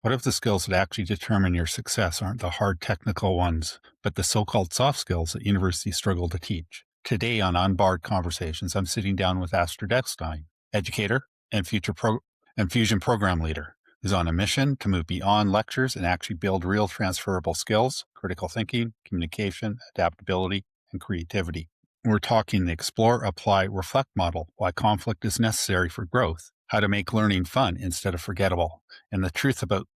What if the skills that actually determine your success aren't the hard technical ones, but the so called soft skills that universities struggle to teach? Today on Unbarred Conversations, I'm sitting down with Astrid Eckstein, educator and and fusion program leader, who's on a mission to move beyond lectures and actually build real transferable skills, critical thinking, communication, adaptability, and creativity. We're talking the explore, apply, reflect model, why conflict is necessary for growth, how to make learning fun instead of forgettable, and the truth about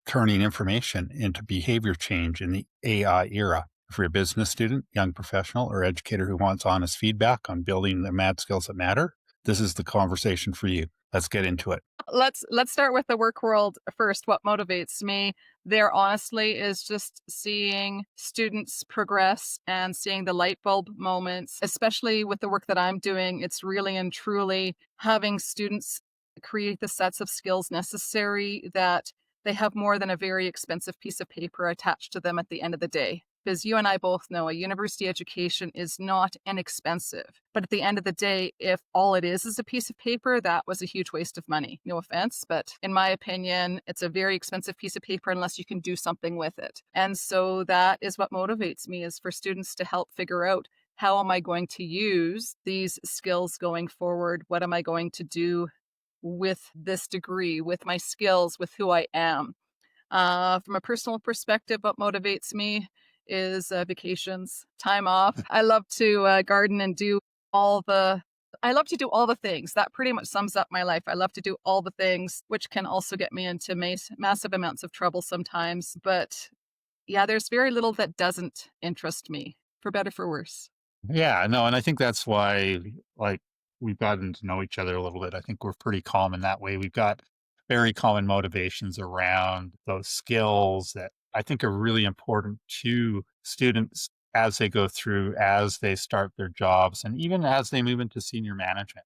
turning information into behavior change in the AI era. If you're a business student, young professional, or educator who wants honest feedback on building the mad skills that matter, this is the conversation for you. Let's get into it. Let's start with the work world first. What motivates me there honestly is just seeing students progress and seeing the light bulb moments, especially with the work that I'm doing. It's really and truly having students create the sets of skills necessary that they have more than a very expensive piece of paper attached to them at the end of the day. Because you and I both know a university education is not inexpensive. But at the end of the day, if all it is a piece of paper, that was a huge waste of money. No offense, but in my opinion, it's a very expensive piece of paper unless you can do something with it. And so that is what motivates me, is for students to help figure out, how am I going to use these skills going forward? What am I going to do with this degree, with my skills, with who I am? From a personal perspective, what motivates me is vacations, time off. I love to garden and do all the. I love to do all the things. That pretty much sums up my life. I love to do all the things, which can also get me into massive amounts of trouble sometimes. But yeah, there's very little that doesn't interest me, for better for worse. Yeah, no, and I think that's why, like, we've gotten to know each other a little bit. I think we're pretty calm in that way. We've got very common motivations around those skills that I think are really important to students as they go through, as they start their jobs, and even as they move into senior management.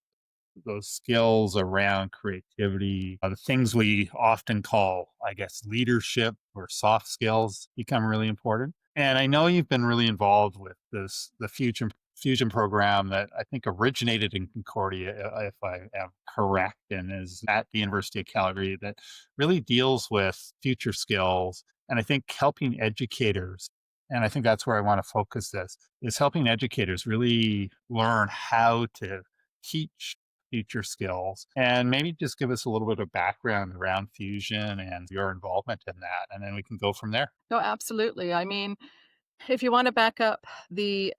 Those skills around creativity, the things we often call, I guess, leadership or soft skills become really important. And I know you've been really involved with the fusion program that I think originated in Concordia, if I am correct, and is at the University of Calgary, that really deals with future skills. And I think helping educators, and I think that's where I want to focus this, is helping educators really learn how to teach future skills, and maybe just give us a little bit of background around fusion and your involvement in that, and then we can go from there. No, absolutely. I mean, if you want to back up the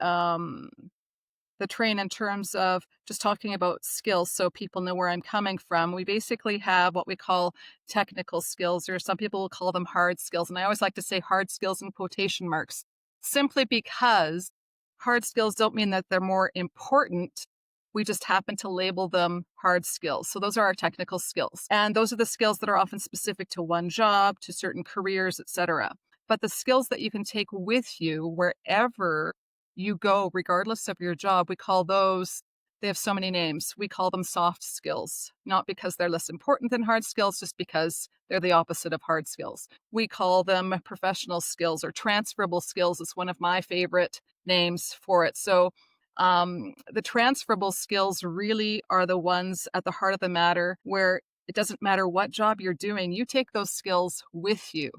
train in terms of just talking about skills so people know where I'm coming from. We basically have what we call technical skills, or some people will call them hard skills. And I always like to say hard skills in quotation marks, simply because hard skills don't mean that they're more important. We just happen to label them hard skills. So those are our technical skills. And those are the skills that are often specific to one job, to certain careers, etc. But the skills that you can take with you wherever you go, regardless of your job, we call those, they have so many names. We call them soft skills, not because they're less important than hard skills, just because they're the opposite of hard skills. We call them professional skills, or transferable skills is one of my favorite names for it. So the transferable skills really are the ones at the heart of the matter, where it doesn't matter what job you're doing, you take those skills with you.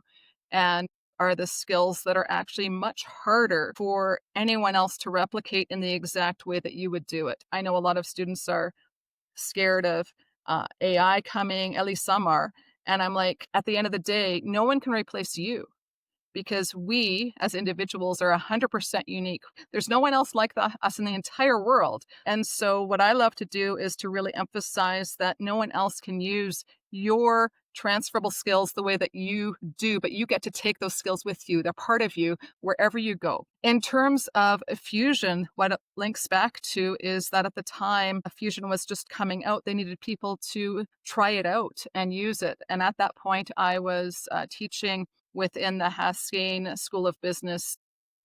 And are the skills that are actually much harder for anyone else to replicate in the exact way that you would do it. I know a lot of students are scared of AI coming, at least some are. And I'm like, at the end of the day, no one can replace you, because we as individuals are 100% unique. There's no one else like us in the entire world. And so, what I love to do is to really emphasize that no one else can use your transferable skills the way that you do, but you get to take those skills with you. They're part of you wherever you go. In terms of fusion, what it links back to is that at the time fusion was just coming out, they needed people to try it out and use it. And at that point, I was teaching within the Haskayne School of Business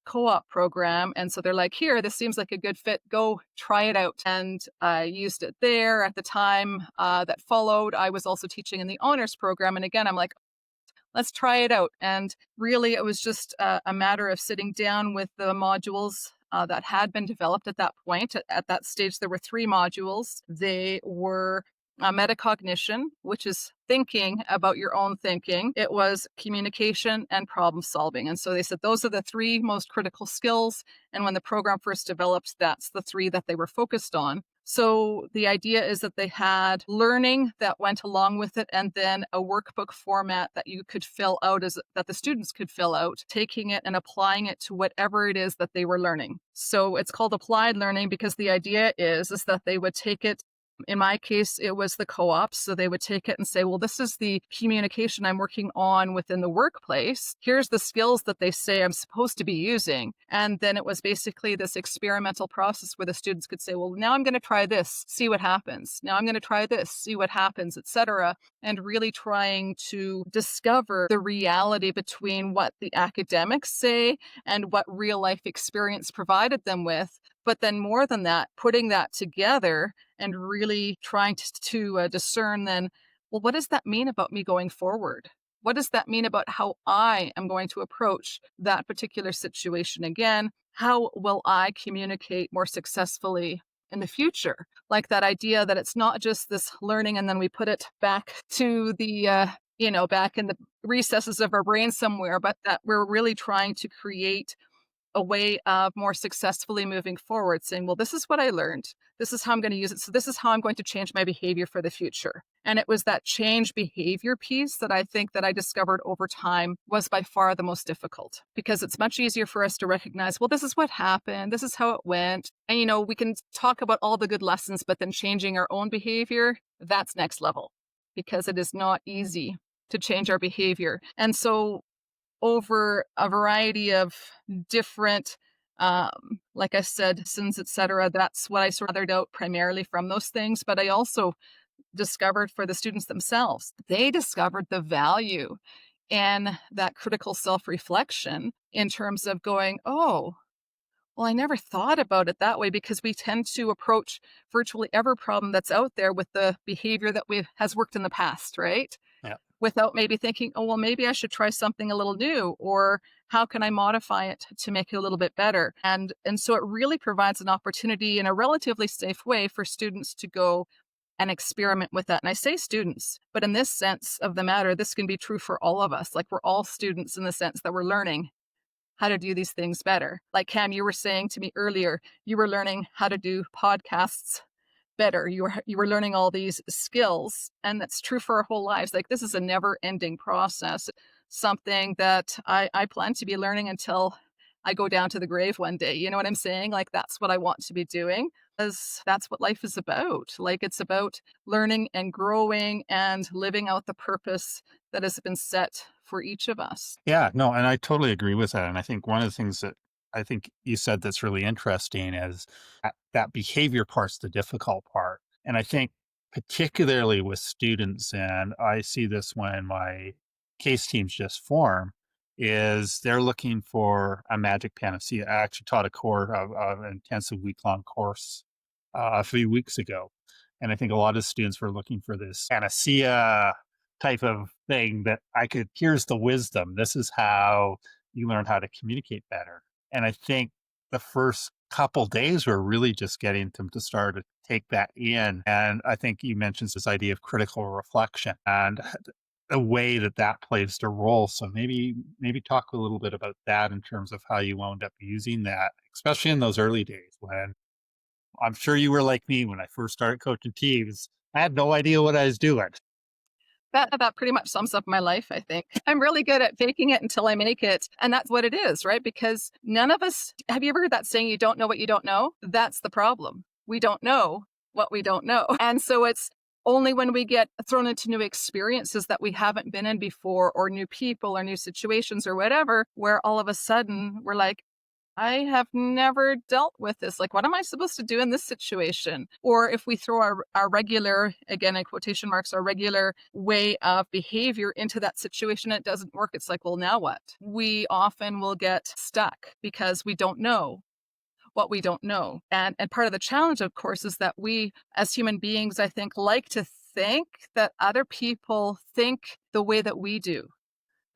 co-op program. And so they're like, here, this seems like a good fit. Go try it out. And I used it there. At the time that followed, I was also teaching in the honors program. And again, I'm like, let's try it out. And really, it was just a matter of sitting down with the modules that had been developed at that point. At that stage, there were 3 modules. They were metacognition, which is thinking about your own thinking. It was communication and problem solving. And so they said those are the three most critical skills. And when the program first developed, that's the three that they were focused on. So the idea is that they had learning that went along with it, and then a workbook format that you could fill out, as that the students could fill out, taking it and applying it to whatever it is that they were learning. So it's called applied learning because the idea is that they would take it. In my case, it was the co-ops. So they would take it and say, well, this is the communication I'm working on within the workplace. Here's the skills that they say I'm supposed to be using. And then it was basically this experimental process where the students could say, well, now I'm going to try this, see what happens. Now I'm going to try this, see what happens, etc. And really trying to discover the reality between what the academics say and what real life experience provided them with. But then more than that, putting that together and really trying to discern then, well, what does that mean about me going forward? What does that mean about how I am going to approach that particular situation again? How will I communicate more successfully in the future? Like that idea that it's not just this learning and then we put it back to back in the recesses of our brain somewhere, but that we're really trying to create a way of more successfully moving forward, saying, well, this is what I learned. This is how I'm going to use it. So this is how I'm going to change my behavior for the future. And it was that change behavior piece that I think that I discovered over time was by far the most difficult, because it's much easier for us to recognize, well, this is what happened. This is how it went. And, we can talk about all the good lessons, but then changing our own behavior, that's next level, because it is not easy to change our behavior. And so over a variety of different, like I said, sins, etc. That's what I sorted out primarily from those things. But I also discovered for the students themselves, they discovered the value in that critical self-reflection in terms of going, oh, well, I never thought about it that way, because we tend to approach virtually every problem that's out there with the behavior that has worked in the past, right? Yeah. Without maybe thinking, oh, well, maybe I should try something a little new, or how can I modify it to make it a little bit better? And so it really provides an opportunity in a relatively safe way for students to go and experiment with that. And I say students, but in this sense of the matter, this can be true for all of us. Like we're all students in the sense that we're learning how to do these things better. Like Cam, you were saying to me earlier, you were learning how to do podcasts better. You were learning all these skills, and that's true for our whole lives. Like this is a never-ending process, something that I plan to be learning until I go down to the grave one day. You know what I'm saying? Like that's what I want to be doing, because that's what life is about. Like it's about learning and growing and living out the purpose that has been set for each of us. Yeah, no, and I totally agree with that. And I think one of the things that I think you said that's really interesting is that behavior part's the difficult part. And I think particularly with students, and I see this when my case teams just form, is they're looking for a magic panacea. I actually taught a of an intensive week-long course a few weeks ago. And I think a lot of students were looking for this panacea type of thing that here's the wisdom. This is how you learn how to communicate better. And I think the first couple days were really just getting them to start to take that in. And I think you mentioned this idea of critical reflection and the way that that plays a role. So maybe talk a little bit about that in terms of how you wound up using that, especially in those early days when I'm sure you were like me when I first started coaching teams. I had no idea what I was doing. That pretty much sums up my life, I think. I'm really good at faking it until I make it. And that's what it is, right? Because none of us, have you ever heard that saying, you don't know what you don't know? That's the problem. We don't know what we don't know. And so it's only when we get thrown into new experiences that we haven't been in before, or new people or new situations or whatever, where all of a sudden we're like, I have never dealt with this. Like, what am I supposed to do in this situation? Or if we throw our regular, again, in quotation marks, our regular way of behavior into that situation, it doesn't work. It's like, well, now what? We often will get stuck because we don't know what we don't know. And part of the challenge, of course, is that we as human beings, I think, like to think that other people think the way that we do,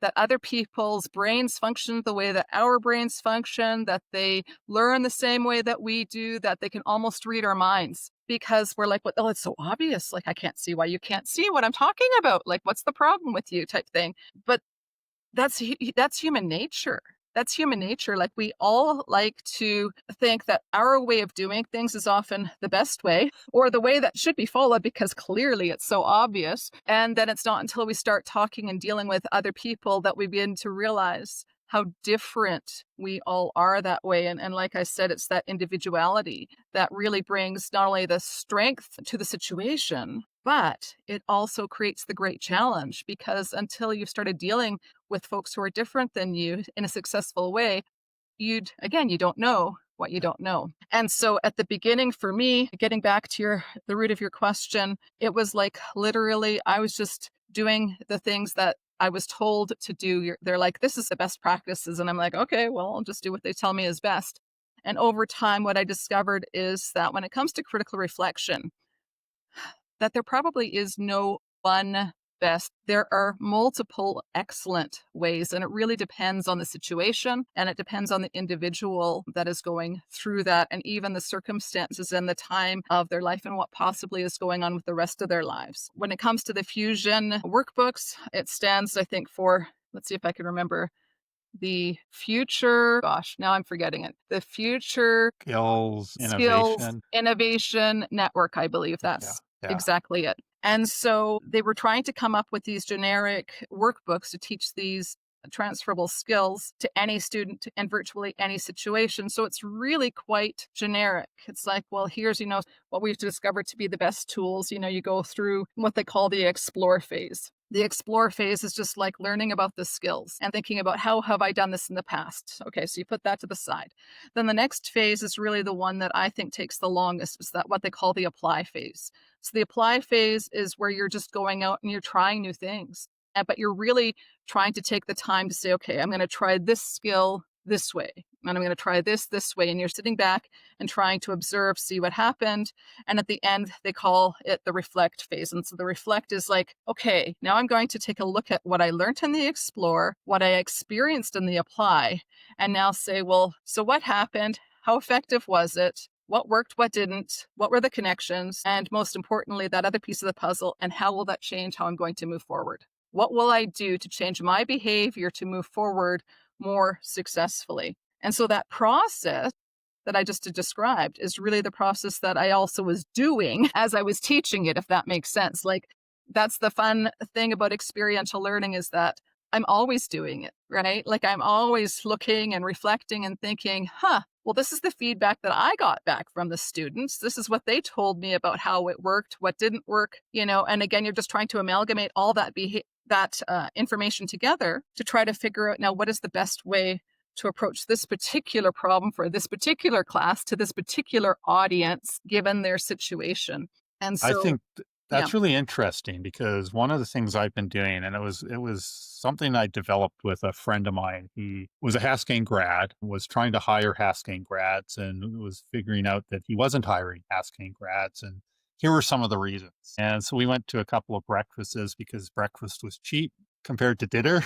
that other people's brains function the way that our brains function, that they learn the same way that we do, that they can almost read our minds because we're like, "Well, oh, it's so obvious. Like, I can't see why you can't see what I'm talking about. Like, what's the problem with you?" type thing. But that's human nature. That's human nature. Like, we all like to think that our way of doing things is often the best way or the way that should be followed because clearly it's so obvious. And then it's not until we start talking and dealing with other people that we begin to realize how different we all are that way. And like I said, it's that individuality that really brings not only the strength to the situation, but it also creates the great challenge because until you've started dealing with folks who are different than you in a successful way, you don't know what you don't know. And so at the beginning for me, getting back to the root of your question, it was like literally I was just doing the things that I was told to do. They're like, this is the best practices. And I'm like, okay, well, I'll just do what they tell me is best. And over time, what I discovered is that when it comes to critical reflection, that there probably is no one best. There are multiple excellent ways, and it really depends on the situation and it depends on the individual that is going through that, and even the circumstances and the time of their life and what possibly is going on with the rest of their lives. When it comes to the Fusion workbooks, it stands, I think, for, let's see if I can remember, the future, gosh, now I'm forgetting it. The Future Skills, Skills innovation. Innovation Network, I believe Yeah. that's Yeah. exactly it. And so they were trying to come up with these generic workbooks to teach these transferable skills to any student in virtually any situation. So it's really quite generic. It's like, well, here's, what we've discovered to be the best tools. You go through what they call the explore phase. The explore phase is just like learning about the skills and thinking about how have I done this in the past. Okay, so you put that to the side. Then the next phase is really the one that I think takes the longest, is that what they call the apply phase. So the apply phase is where you're just going out and you're trying new things. But you're really trying to take the time to say, okay, I'm going to try this skill this way, and I'm going to try this way. And you're sitting back and trying to observe, see what happened. And at the end, they call it the reflect phase. And so the reflect is like, okay, now I'm going to take a look at what I learned in the explore, what I experienced in the apply, and now say, well, so what happened? How effective was it? What worked? What didn't? What were the connections? And most importantly, that other piece of the puzzle, and how will that change how I'm going to move forward? What will I do to change my behavior to move forward more successfully? And so that process that I just described is really the process that I also was doing as I was teaching it, if that makes sense. Like, that's the fun thing about experiential learning, is that I'm always doing it, right? Like, I'm always looking and reflecting and thinking, well, this is the feedback that I got back from the students. This is what they told me about how it worked, what didn't work, and again, you're just trying to amalgamate all that information together to try to figure out now what is the best way to approach this particular problem for this particular class to this particular audience given their situation. And I so, think yeah. that's really interesting because one of the things I've been doing, and it was something I developed with a friend of mine. He was a Haskell grad, was trying to hire Haskell grads, and was figuring out that he wasn't hiring Haskell grads, and here were some of the reasons. And so we went to a couple of breakfasts because breakfast was cheap compared to dinner.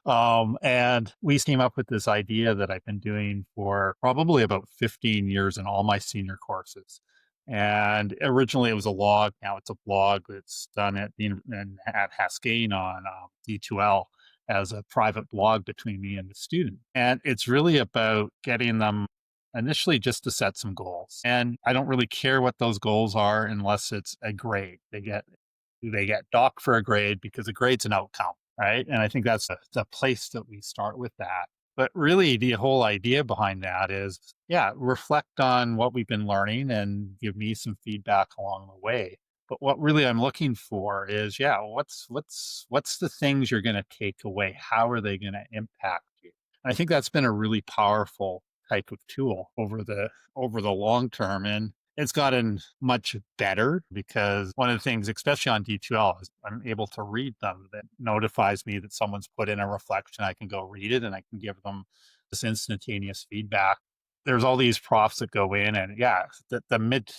And we came up with this idea that I've been doing for probably about 15 years in all my senior courses. And originally it was a log. Now it's a blog that's done at Haskell on D2L as a private blog between me and the student. And it's really about getting them initially just to set some goals. And I don't really care what those goals are unless it's a grade. They get docked for a grade because a grade's an outcome, right? And I think that's the place that we start with that. But really, the whole idea behind that is, yeah, reflect on what we've been learning and give me some feedback along the way. But what really I'm looking for is, yeah, what's the things you're going to take away? How are they going to impact you? And I think that's been a really powerful type of tool over the long term. And it's gotten much better because one of the things, especially on D2L, is I'm able to read them. That notifies me that someone's put in a reflection. I can go read it and I can give them this instantaneous feedback. There's all these profs that go in and yeah,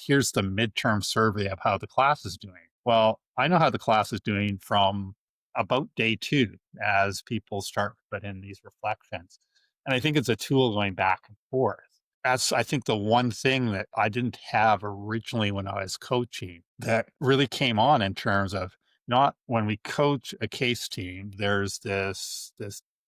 here's the midterm survey of how the class is doing. Well, I know how the class is doing from about day two as people start to put in these reflections. And I think it's a tool going back and forth. That's, I think, the one thing that I didn't have originally when I was coaching that really came on in terms of not when we coach a case team, there's this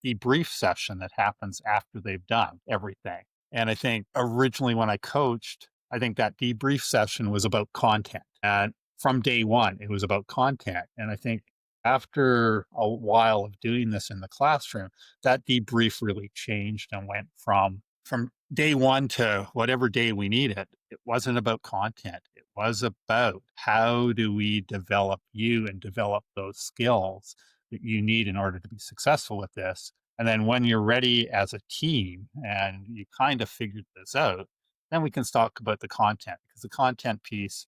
debrief session that happens after they've done everything. And I think originally when I coached, I think that debrief session was about content. And from day one, it was about content. And I think after a while of doing this in the classroom, that debrief really changed and went from day one to whatever day we need it. It wasn't about content. It was about how do we develop you and develop those skills that you need in order to be successful with this. And then when you're ready as a team and you kind of figured this out, then we can talk about the content, because the content piece,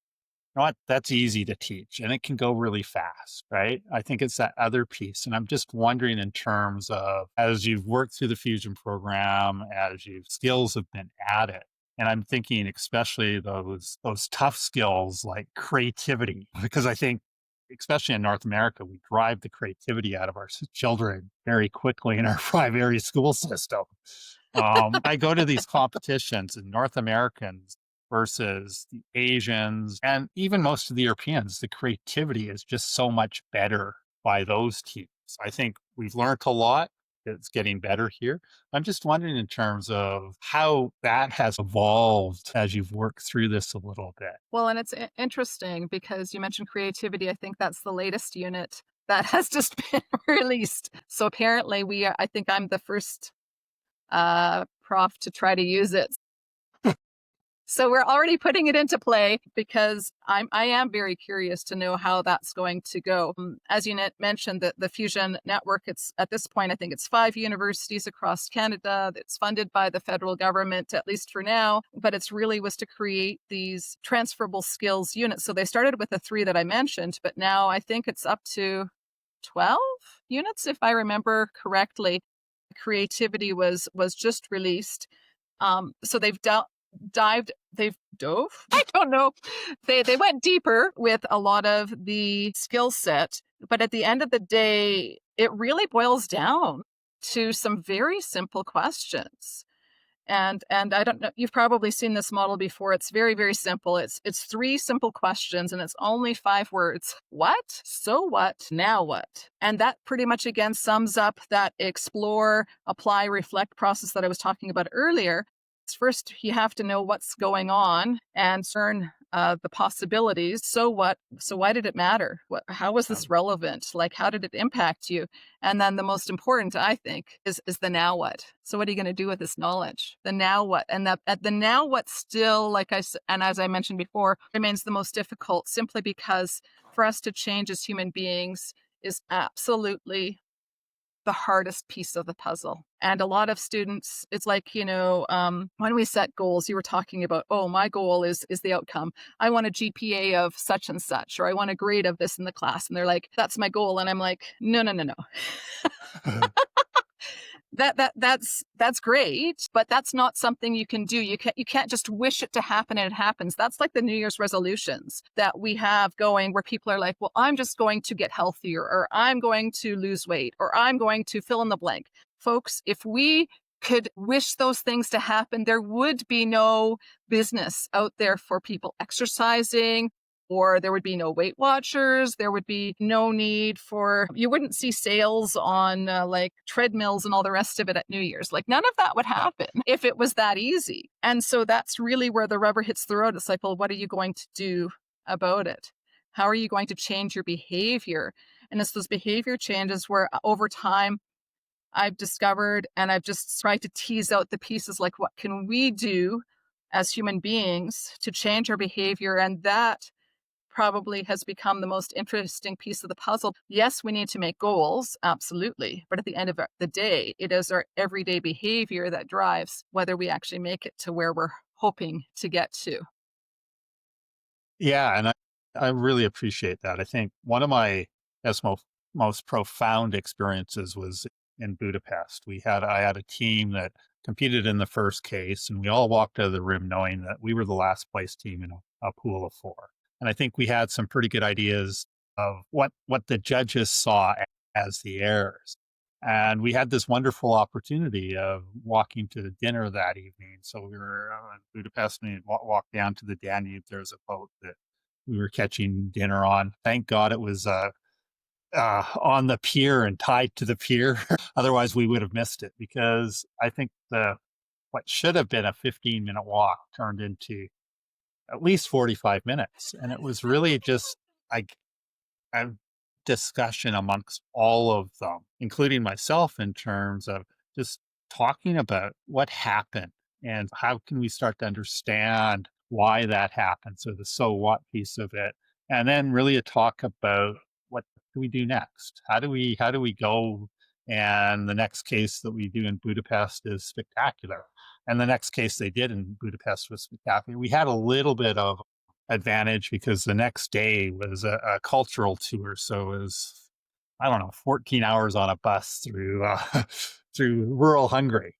you know what, that's easy to teach and it can go really fast, right? I think it's that other piece. And I'm just wondering, in terms of as you've worked through the Fusion program, as your skills have been added, and I'm thinking especially those tough skills like creativity, because I think especially in North America, we drive the creativity out of our children very quickly in our primary school system. I go to these competitions, and North Americans versus the Asians and even most of the Europeans, the creativity is just so much better by those teams. I think we've learned a lot. It's getting better here. I'm just wondering, in terms of how that has evolved as you've worked through this a little bit. Well, and it's interesting because you mentioned creativity. I think that's the latest unit that has just been released. So apparently I think I'm the first prof to try to use it. So we're already putting it into play because I am very curious to know how that's going to go. As you mentioned, the Fusion Network, it's at this point, I think it's 5 universities across Canada. It's funded by the federal government, at least for now, but it's really was to create these transferable skills units. So they started with the 3 that I mentioned, but now I think it's up to 12 units, if I remember correctly. Creativity was just released. So they've dove. I don't know. They went deeper with a lot of the skill set, but at the end of the day, it really boils down to some very simple questions. And I don't know, you've probably seen this model before. It's very, very simple. It's 3 simple questions and it's only 5 words. What? So what? Now what? And that pretty much again sums up that explore, apply, reflect process that I was talking about earlier. First, you have to know what's going on and discern the possibilities. So what? So why did it matter? How was this Um, relevant? Like, how did it impact you? And then the most important, I think, is the now what. So what are you going to do with this knowledge? The now what, and the now what still, and as I mentioned before, remains the most difficult, simply because for us to change as human beings is absolutely the hardest piece of the puzzle. And a lot of students, it's like, when we set goals, you were talking about, oh, my goal is the outcome. I want a GPA of such and such, or I want a grade of this in the class. And they're like, that's my goal. And I'm like, no, no, no, no. That's great, but that's not something you can do. You can't just wish it to happen and it happens. That's like the New Year's resolutions that we have going, where people are like, well, I'm just going to get healthier, or I'm going to lose weight, or I'm going to fill in the blank. Folks, if we could wish those things to happen, there would be no business out there for people exercising, or there would be no Weight Watchers. There would be no need for, you wouldn't see sales on like treadmills and all the rest of it at New Year's. Like, none of that would yeah. happen if it was that easy. And so that's really where the rubber hits the road. It's like, well, what are you going to do about it? How are you going to change your behavior? And it's those behavior changes where over time, I've discovered, and I've just tried to tease out the pieces, like, what can we do as human beings to change our behavior? And that probably has become the most interesting piece of the puzzle. Yes, we need to make goals, absolutely. But at the end of the day, it is our everyday behavior that drives whether we actually make it to where we're hoping to get to. Yeah, and I really appreciate that. I think one of my best, most profound experiences was in Budapest. I had a team that competed in the first case, and we all walked out of the room knowing that we were the last place team in a pool of 4. And I think we had some pretty good ideas of what the judges saw as the errors. And we had this wonderful opportunity of walking to dinner that evening. So we were in Budapest and we walked down to the Danube. There's a boat that we were catching dinner on. Thank God it was on the pier and tied to the pier. Otherwise, we would have missed it because I think the what should have been a 15-minute walk turned into at least 45 minutes. And it was really just like a discussion amongst all of them, including myself, in terms of just talking about what happened and how can we start to understand why that happened. So the so what piece of it. And then really a talk about what do we do next? How do we go? And the next case that we do in Budapest is spectacular. And the next case they did in Budapest was spectacular. We had a little bit of advantage because the next day was a cultural tour. So it was, I don't know, 14 hours on a bus through through rural Hungary,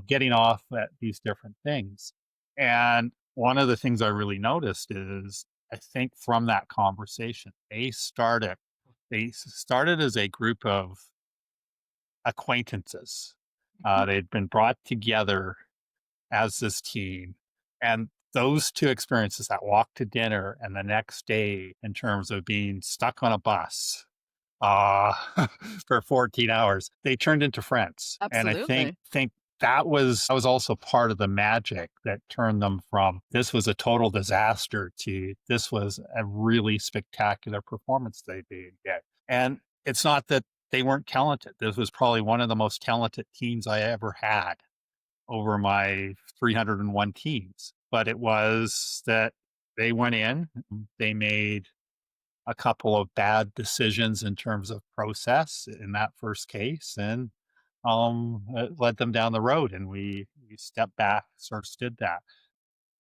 getting off at these different things. And one of the things I really noticed is, I think from that conversation, they started as a group of acquaintances. Mhm. They'd been brought together as this team. And those two experiences, that walk to dinner and the next day, in terms of being stuck on a bus uh, for 14 hours, they turned into friends. And I think Absolutely. think that was also part of the magic that turned them from this was a total disaster to this was a really spectacular performance they did get. And it's not that they weren't talented. This was probably one of the most talented teams I ever had over my 301 teams. But it was that they went in, they made a couple of bad decisions in terms of process in that first case, and it led them down the road. And we stepped back, sort of stood that.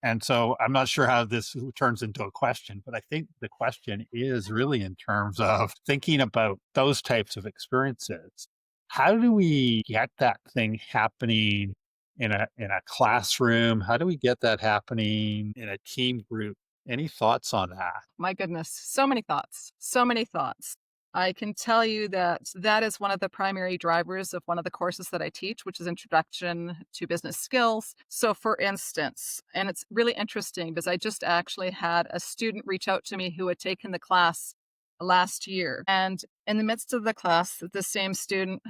And so I'm not sure how this turns into a question, but I think the question is really in terms of thinking about those types of experiences. How do we get that thing happening in a classroom? How do we get that happening in a team group? Any thoughts on that? My goodness, so many thoughts, so many thoughts. I can tell you that that is one of the primary drivers of one of the courses that I teach, which is Introduction to Business Skills. So, for instance, and it's really interesting because I just actually had a student reach out to me who had taken the class last year. And in the midst of the class, the same student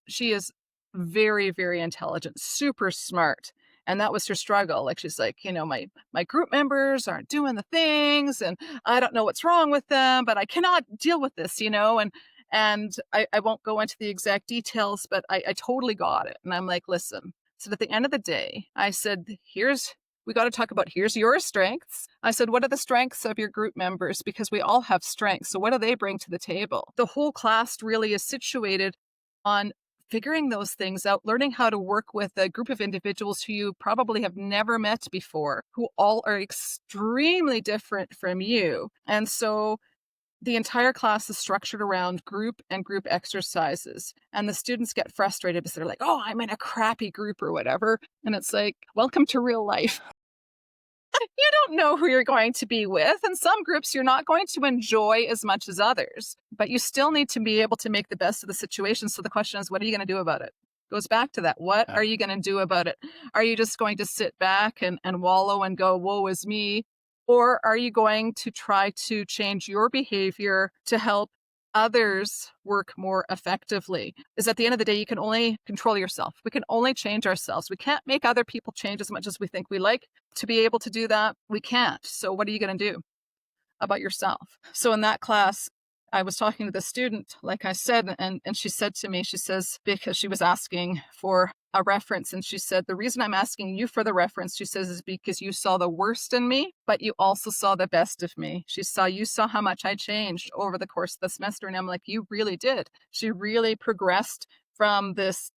she is very, very intelligent, super smart. And that was her struggle. Like she's like, my group members aren't doing the things and I don't know what's wrong with them, but I cannot deal with this, and I won't go into the exact details, but I totally got it. And I'm like, listen. So at the end of the day, I said, we got to talk about here's your strengths. I said, what are the strengths of your group members? Because we all have strengths. So what do they bring to the table? The whole class really is situated on figuring those things out, learning how to work with a group of individuals who you probably have never met before, who all are extremely different from you. And so the entire class is structured around group and group exercises. And the students get frustrated because they're like, oh, I'm in a crappy group or whatever. And it's like, welcome to real life. You don't know who you're going to be with. And some groups you're not going to enjoy as much as others, but you still need to be able to make the best of the situation. So the question is, what are you going to do about it? Goes back to that. What Yeah. are you going to do about it? Are you just going to sit back and wallow and go, woe is me? Or are you going to try to change your behavior to help others work more effectively? Is at the end of the day, you can only control yourself. We can only change ourselves. We can't make other people change as much as we think we like. To be able to do that, we can't. So what are you going to do about yourself? So in that class, I was talking to the student, like I said, and she said to me, she says, because she was asking for a reference, and she said, the reason I'm asking you for the reference, she says, is because you saw the worst in me, but you also saw the best of me. You saw how much I changed over the course of the semester. And I'm like, you really did. She really progressed from this,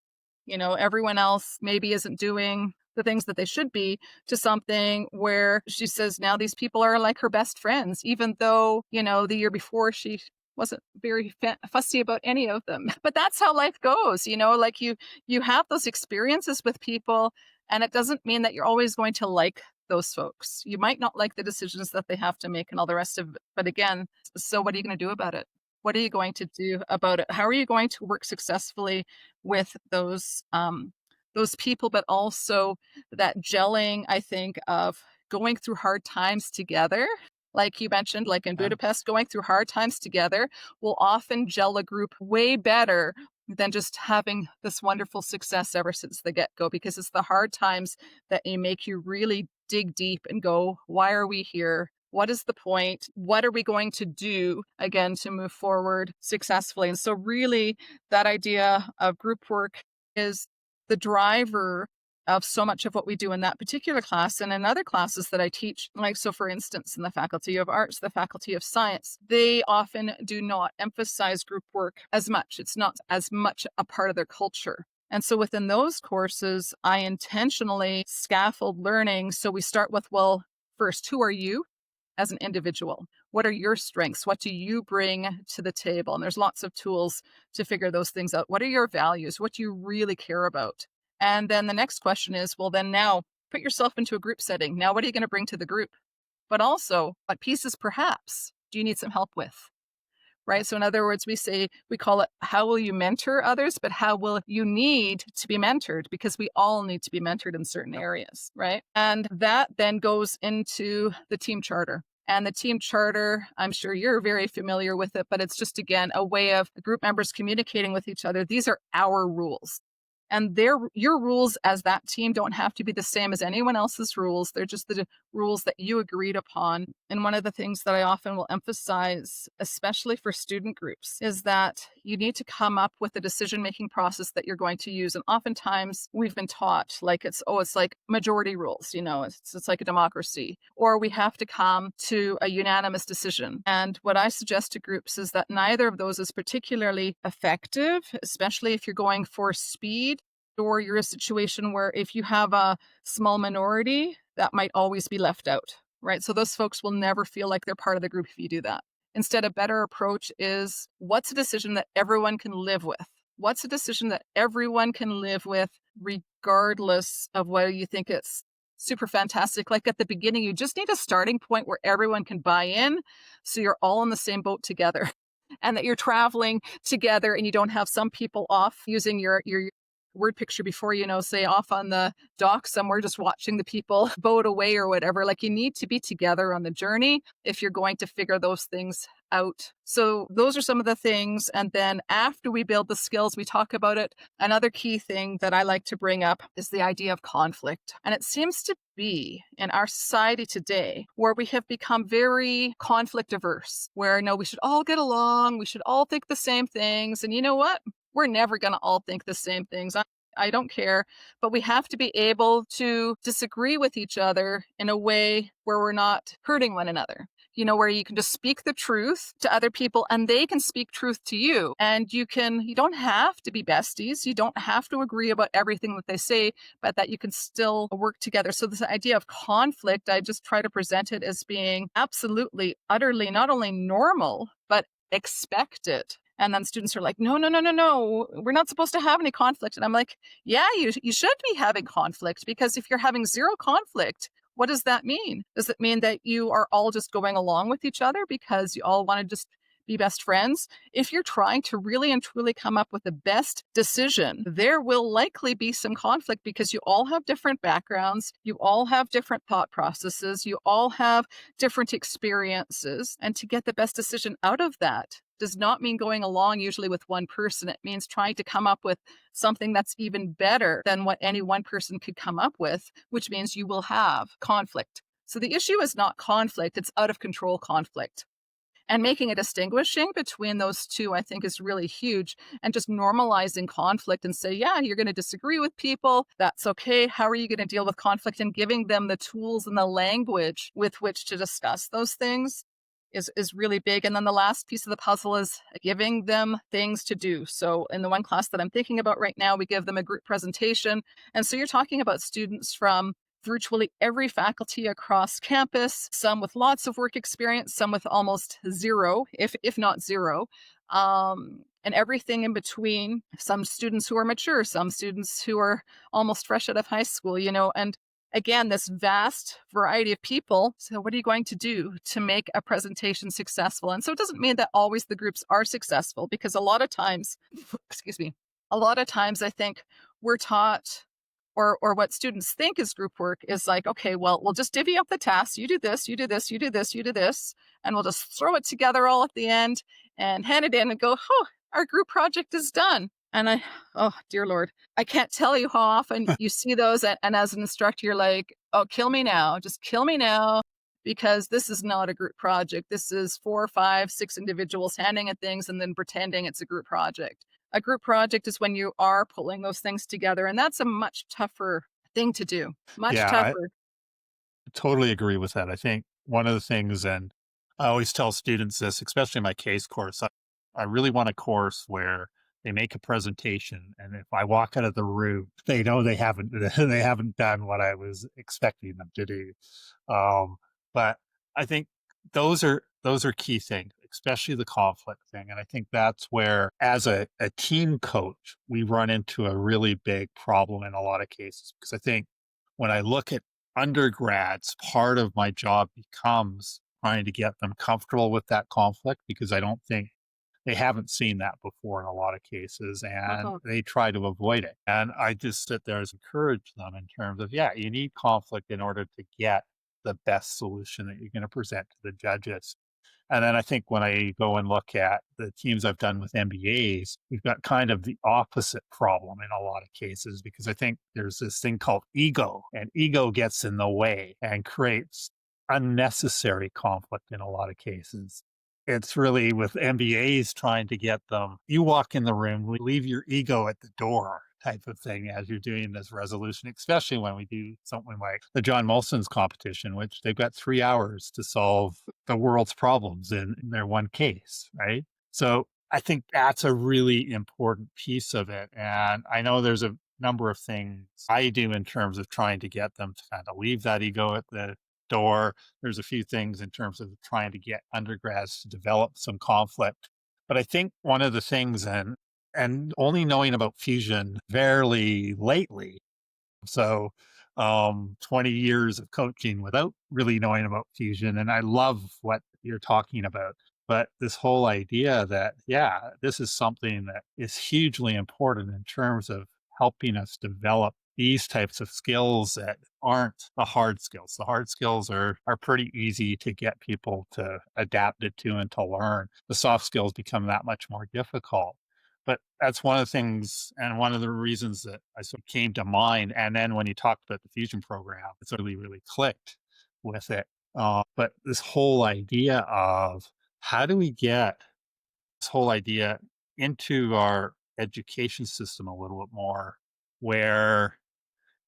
everyone else maybe isn't doing the things that they should be, to something where she says now these people are like her best friends, even though, the year before she wasn't very fussy about any of them. But that's how life goes, like you have those experiences with people, and it doesn't mean that you're always going to like those folks. You might not like the decisions that they have to make and all the rest of it. But again, so what are you going to do about it? What are you going to do about it? How are you going to work successfully with those people, but also that gelling, I think, of going through hard times together. Like you mentioned, like in Yeah. Budapest, going through hard times together will often gel a group way better than just having this wonderful success ever since the get go, because it's the hard times that make you really dig deep and go, why are we here? What is the point? What are we going to do again to move forward successfully? And so, really, that idea of group work is the driver of so much of what we do in that particular class and in other classes that I teach. Like, so for instance, in the Faculty of Arts, the Faculty of Science, they often do not emphasize group work as much. It's not as much a part of their culture. And so within those courses, I intentionally scaffold learning. So we start with, well, first, who are you as an individual? What are your strengths? What do you bring to the table? And there's lots of tools to figure those things out. What are your values? What do you really care about? And then the next question is, well, then now put yourself into a group setting. Now, what are you going to bring to the group? But also, what pieces perhaps do you need some help with? Right. So, in other words, we call it how will you mentor others, but how will you need to be mentored? Because we all need to be mentored in certain areas. Right. And that then goes into the team charter. And the team charter, I'm sure you're very familiar with it, but it's just, again, a way of the group members communicating with each other. These are our rules. And your rules as that team don't have to be the same as anyone else's rules. They're just the rules that you agreed upon. And one of the things that I often will emphasize, especially for student groups, is that you need to come up with a decision-making process that you're going to use. And oftentimes we've been taught like it's like majority rules, it's like a democracy, or we have to come to a unanimous decision. And what I suggest to groups is that neither of those is particularly effective, especially if you're going for speed, or you're a situation where if you have a small minority, that might always be left out, right? So those folks will never feel like they're part of the group if you do that. Instead, a better approach is, what's a decision that everyone can live with? What's a decision that everyone can live with, regardless of whether you think it's super fantastic? Like at the beginning, you just need a starting point where everyone can buy in, so you're all in the same boat together. And that you're traveling together and you don't have some people off using your word picture before, say off on the dock somewhere, just watching the people boat away or whatever. Like, you need to be together on the journey if you're going to figure those things out. So those are some of the things. And then after we build the skills, we talk about it. Another key thing that I like to bring up is the idea of conflict. And it seems to be in our society today where we have become very conflict averse, where no, we should all get along, we should all think the same things. And you know what? We're never going to all think the same things. I don't care, but we have to be able to disagree with each other in a way where we're not hurting one another. Where you can just speak the truth to other people and they can speak truth to you. And you don't have to be besties. You don't have to agree about everything that they say, but that you can still work together. So this idea of conflict, I just try to present it as being absolutely, utterly, not only normal, but expected. And then students are like, no, no, no, no, no, we're not supposed to have any conflict. And I'm like, yeah, you should be having conflict, because if you're having zero conflict, what does that mean? Does it mean that you are all just going along with each other because you all want to just be best friends? If you're trying to really and truly come up with the best decision, there will likely be some conflict, because you all have different backgrounds, you all have different thought processes, you all have different experiences. And to get the best decision out of that does not mean going along usually with one person. It means trying to come up with something that's even better than what any one person could come up with, which means you will have conflict. So the issue is not conflict, it's out of control conflict. And making a distinguishing between those two, I think, is really huge. And just normalizing conflict and say, yeah, you're going to disagree with people. That's okay. How are you going to deal with conflict? And giving them the tools and the language with which to discuss those things is really big. And then the last piece of the puzzle is giving them things to do. So in the one class that I'm thinking about right now, we give them a group presentation. And so you're talking about students from virtually every faculty across campus, some with lots of work experience, some with almost zero, if not zero, and everything in between. Some students who are mature, some students who are almost fresh out of high school, and again, this vast variety of people. So, what are you going to do to make a presentation successful? And so, it doesn't mean that always the groups are successful because a lot of times, excuse me, a lot of times I think we're taught or what students think is group work is like, okay, well, we'll just divvy up the tasks. You do this, you do this, you do this, you do this, and we'll just throw it together all at the end and hand it in and go, oh, our group project is done. And oh, dear Lord, I can't tell you how often you see those. And as an instructor, you're like, oh, kill me now. Just kill me now because this is not a group project. This is 4, 5, 6 individuals handing at things and then pretending it's a group project. A group project is when you are pulling those things together, and that's a much tougher thing to do. Much Yeah, I tougher. totally agree with that. I think one of the things, and I always tell students this, especially in my case course, I really want a course where they make a presentation, and if I walk out of the room, they know they haven't they haven't done what I was expecting them to do. Um, but I think those are key things, especially the conflict thing. And I think that's where, as a team coach, we run into a really big problem in a lot of cases. Because I think when I look at undergrads, part of my job becomes trying to get them comfortable with that conflict because I don't think they haven't seen that before in a lot of cases and Uh-huh. they try to avoid it. And I just sit there and encourage them in terms of, yeah, you need conflict in order to get the best solution that you're going to present to the judges. And then I think when I go and look at the teams I've done with MBAs, we've got kind of the opposite problem in a lot of cases because I think there's this thing called ego, and ego gets in the way and creates unnecessary conflict in a lot of cases. It's really with MBAs trying to get them, you walk in the room, we leave your ego at the door type of thing as you're doing this resolution, especially when we do something like the John Molson's competition, which they've got 3 hours to solve the world's problems in their one case, right? So I think that's a really important piece of it. And I know there's a number of things I do in terms of trying to get them to kind of leave that ego at the door. There's a few things in terms of trying to get undergrads to develop some conflict. But I think one of the things, and only knowing about fusion fairly lately, so 20 years of coaching without really knowing about fusion. And I love what you're talking about. But this whole idea that, yeah, this is something that is hugely important in terms of helping us develop these types of skills that aren't the hard skills. The hard skills are pretty easy to get people to adapt it to and to learn. The soft skills become that much more difficult. But that's one of the things and one of the reasons that I sort of came to mind. And then when you talked about the fusion program, it's really, really clicked with it. But this whole idea of how do we get this whole idea into our education system a little bit more, where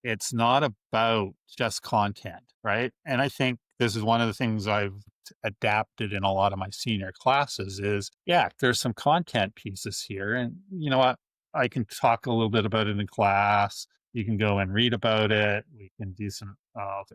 it's not about just content, right? And I think this is one of the things I've adapted in a lot of my senior classes is, yeah, there's some content pieces here. And you know what? I can talk a little bit about it in class. You can go and read about it. We can do some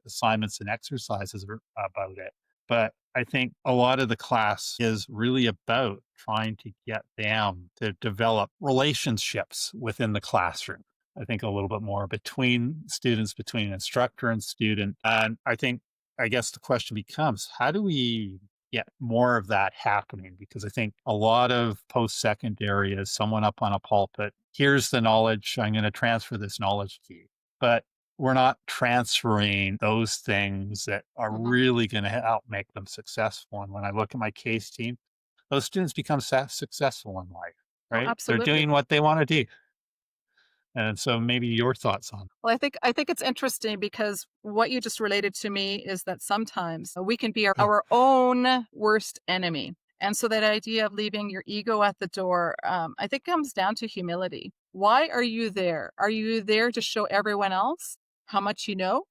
assignments and exercises about it. But I think a lot of the class is really about trying to get them to develop relationships within the classroom. I think a little bit more between students, between instructor and student. And I think, I guess the question becomes, how do we get more of that happening? Because I think a lot of post secondary is someone up on a pulpit, here's the knowledge, I'm going to transfer this knowledge to you. But we're not transferring those things that are Mhm. really going to help make them successful. And when I look at my case team, those students become successful in life, Oh, right? They're absolutely. doing what they want to do. And so maybe your thoughts on. Well, I think it's interesting because what you just related to me is that sometimes we can be our own worst enemy. And so that idea of leaving your ego at the door, I think comes down to humility. Why are you there? Are you there to show everyone else how much you know?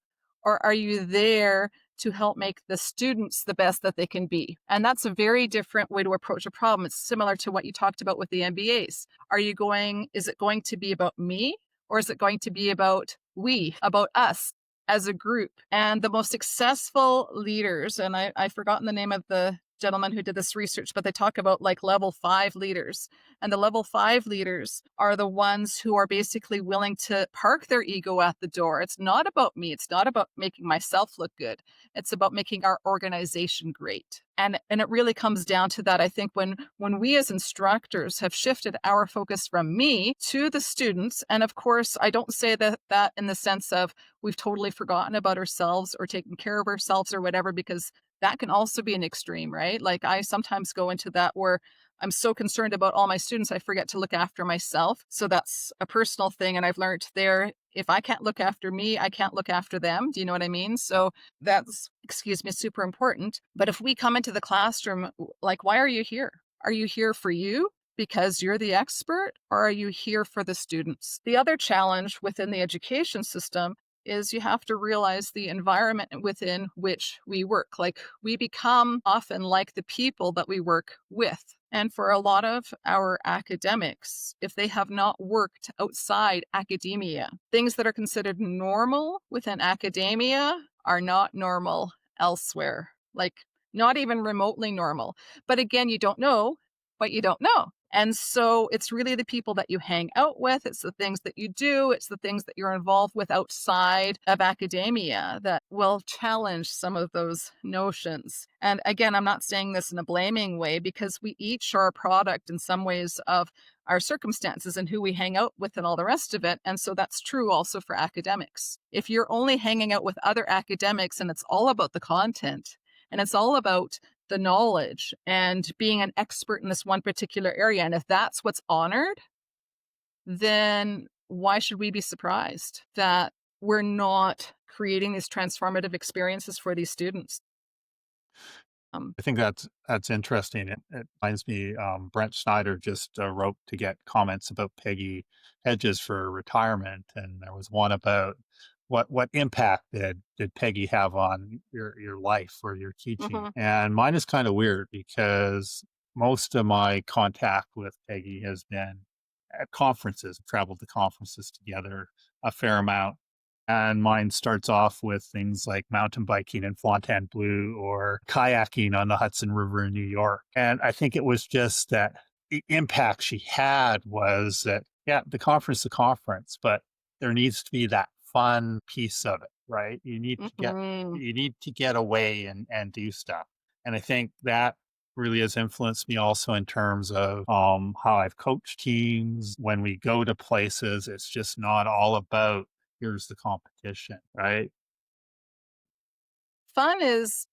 Or are you there to help make the students the best that they can be? And that's a very different way to approach a problem. It's similar to what you talked about with the MBAs. Is it going to be about me? Or is it going to be about we, about us as a group? And the most successful leaders, and I've forgotten the name of the gentleman who did this research, but they talk about like level 5 leaders. And the level 5 leaders are the ones who are basically willing to park their ego at the door. It's not about me. It's not about making myself look good. It's about making our organization great. And it really comes down to that. I think when we as instructors have shifted our focus from me to the students, and of course, I don't say that in the sense of we've totally forgotten about ourselves or taken care of ourselves or whatever, because that can also be an extreme, right? Like I sometimes go into that where I'm so concerned about all my students, I forget to look after myself. So that's a personal thing. And I've learned there, if I can't look after me, I can't look after them. Do you know what I mean? So that's, excuse me, super important. But if we come into the classroom, like, why are you here? Are you here for you? Because you're the expert, or are you here for the students? The other challenge within the education system is you have to realize the environment within which we work. Like we become often like the people that we work with. And for a lot of our academics, if they have not worked outside academia, things that are considered normal within academia are not normal elsewhere, like not even remotely normal. But again, you don't know what you don't know. And so it's really the people that you hang out with. It's the things that you do. It's the things that you're involved with outside of academia that will challenge some of those notions. And again, I'm not saying this in a blaming way because we each are a product in some ways of our circumstances and who we hang out with and all the rest of it. And so that's true also for academics. If you're only hanging out with other academics and it's all about the content and it's all about the knowledge and being an expert in this one particular area, and if that's what's honored, then why should we be surprised that we're not creating these transformative experiences for these students? Um, I think that's interesting. It reminds me, Brent Snyder just wrote to get comments about Peggy Hedges for retirement, and there was one about what impact did Peggy have on your life or your teaching? mhm, And mine is kind of weird because most of my contact with Peggy has been at conferences, traveled to conferences together a fair amount. And mine starts off with things like mountain biking in Fontainebleau or kayaking on the Hudson River in New York. And I think it was just that the impact she had was that, yeah, the conference, but there needs to be that fun piece of it, right? mhm. You need to get away and do stuff. And I think that really has influenced me also in terms of how I've coached teams. When we go to places, it's just not all about here's the competition, right? Fun is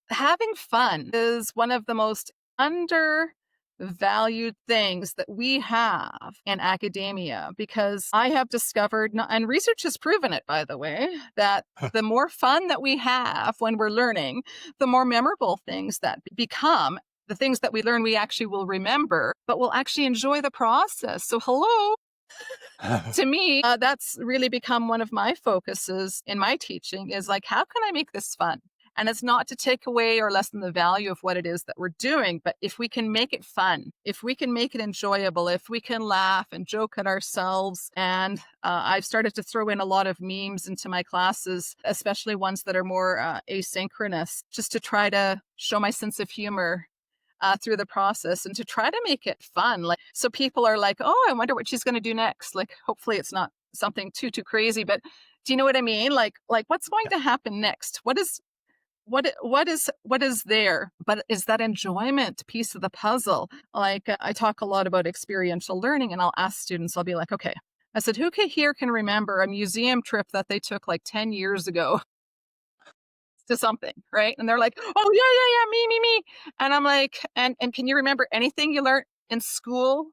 Having fun is one of the most undervalued things that we have in academia because I have discovered, and research has proven it, by the way, that the more fun that we have when we're learning, the more memorable things that become. The things that we learn, we actually will remember, but we'll actually enjoy the process. So, hello, to me, that's really become one of my focuses in my teaching is like, how can I make this fun? And it's not to take away or lessen the value of what it is that we're doing, but if we can make it fun, if we can make it enjoyable, if we can laugh and joke at ourselves. And I've started to throw in a lot of memes into my classes, especially ones that are more asynchronous, just to try to show my sense of humor through the process and to try to make it fun. Like, so people are like, oh, I wonder what she's going to do next. Like, hopefully it's not something too crazy, but do you know what I mean? Like what's going Yeah, to happen next? What is there? But is that enjoyment piece of the puzzle? Like I talk a lot about experiential learning and I'll ask students, I'll be like, okay, I said, who here can remember a museum trip that they took like 10 years ago to something, right? And they're like, "Oh, yeah, me." And I'm like, "And can you remember anything you learned in school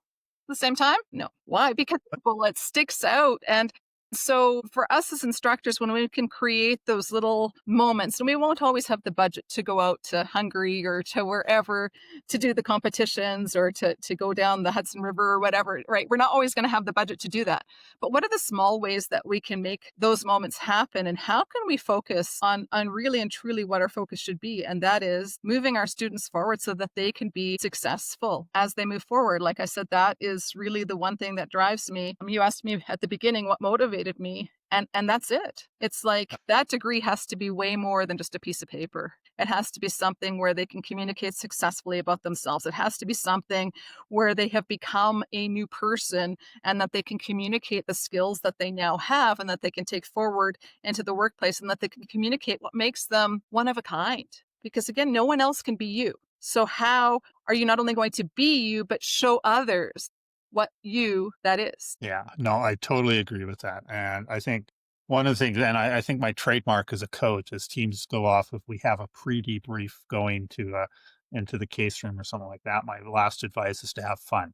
the same time?" No. Why? Because, well, it sticks out. And so for us as instructors, when we can create those little moments, and we won't always have the budget to go out to Hungary or to wherever to do the competitions or to go down the Hudson River or whatever, right? We're not always going to have the budget to do that. But what are the small ways that we can make those moments happen? And how can we focus on really and truly what our focus should be? And that is moving our students forward so that they can be successful as they move forward. Like I said, that is really the one thing that drives me. You asked me at the beginning what motivates motivated me, and that's it. It's like that degree has to be way more than just a piece of paper. It has to be something where they can communicate successfully about themselves. It has to be something where they have become a new person and that they can communicate the skills that they now have and that they can take forward into the workplace and that they can communicate what makes them one of a kind. Because again, no one else can be you. So how are you not only going to be you, but show others what you that is? Yeah, no, I totally agree with that. And I think one of the things, and I think my trademark as a coach, as teams go off, if we have a pre-debrief going to into the case room or something like that, my last advice is to have fun.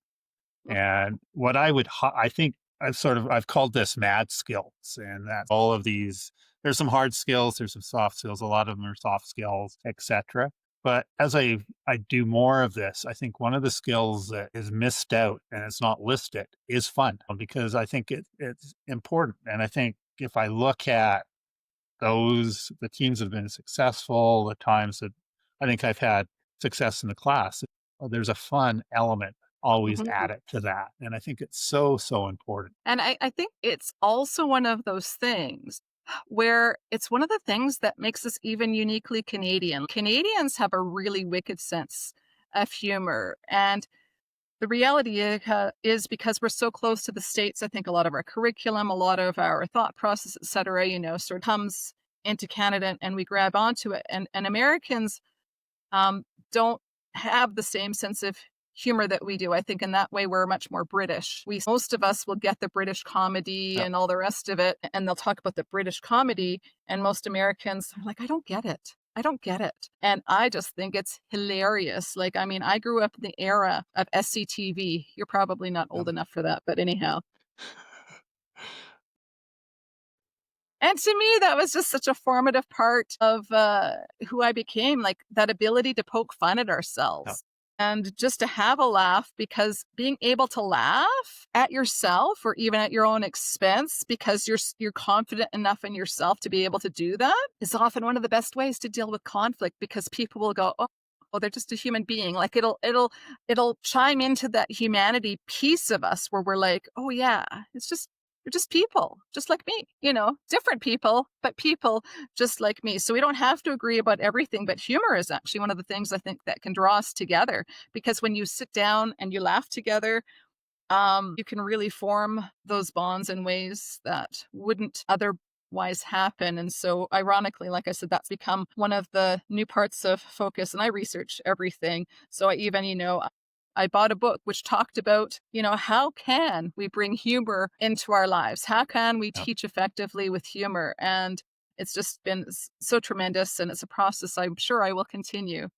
And what I would, I think I've called this mad skills, and that all of these, there's some hard skills, there's some soft skills, a lot of them are soft skills, etc. But as I do more of this, I think one of the skills that is missed out and it's not listed is fun, because I think it's important. And I think if I look at the teams that have been successful, the times that I think I've had success in the class, there's a fun element always Mhm. added to that. And I think it's so, so important. And I think it's also one of those things where it's one of the things that makes us even uniquely Canadian. Canadians have a really wicked sense of humor. And the reality is because we're so close to the States, I think a lot of our curriculum, a lot of our thought process, et cetera, sort of comes into Canada and we grab onto it. And Americans don't have the same sense of humor that we do. I think in that way we're much more British. Most of us will get the British comedy Yeah. and all the rest of it, and they'll talk about the British comedy, and most Americans are like, I don't get it. I don't get it. And I just think it's hilarious. Like, I mean, I grew up in the era of SCTV. You're probably not Yeah. old enough for that, but anyhow. And to me, that was just such a formative part of who I became, like that ability to poke fun at Yeah. ourselves and just to have a laugh, because being able to laugh at yourself or even at your own expense because you're confident enough in yourself to be able to do that is often one of the best ways to deal with conflict, because people will go, oh, they're just a human being. Like it'll chime into that humanity piece of us where we're like, oh yeah, it's just they're just people, just like me, different people, but people just like me. So we don't have to agree about everything, but humor is actually one of the things I think that can draw us together, because when you sit down and you laugh together, you can really form those bonds in ways that wouldn't otherwise happen. And so, ironically, like I said, that's become one of the new parts of focus. And I research everything. So, I bought a book which talked about, how can we bring humor into our lives? How can we Yeah. teach effectively with humor? And it's just been so tremendous. And it's a process I'm sure I will continue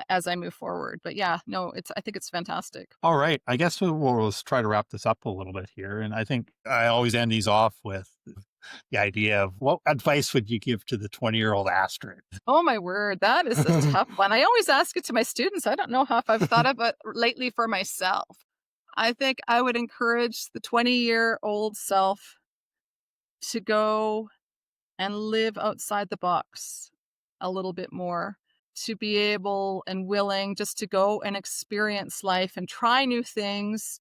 as I move forward. But yeah, no, I think it's fantastic. All right. I guess we'll try to wrap this up a little bit here. And I think I always end these off with the idea of what advice would you give to the 20-year-old Astrid? Oh my word, that is a tough one. I always ask it to my students. I don't know how if I've thought of it lately for myself. I think I would encourage the 20-year-old self to go and live outside the box a little bit more, to be able and willing just to go and experience life and try new things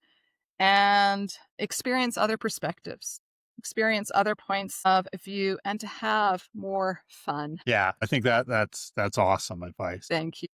and experience other perspectives, experience other points of view, and to have more fun. Yeah, I think that's awesome advice. Thank you.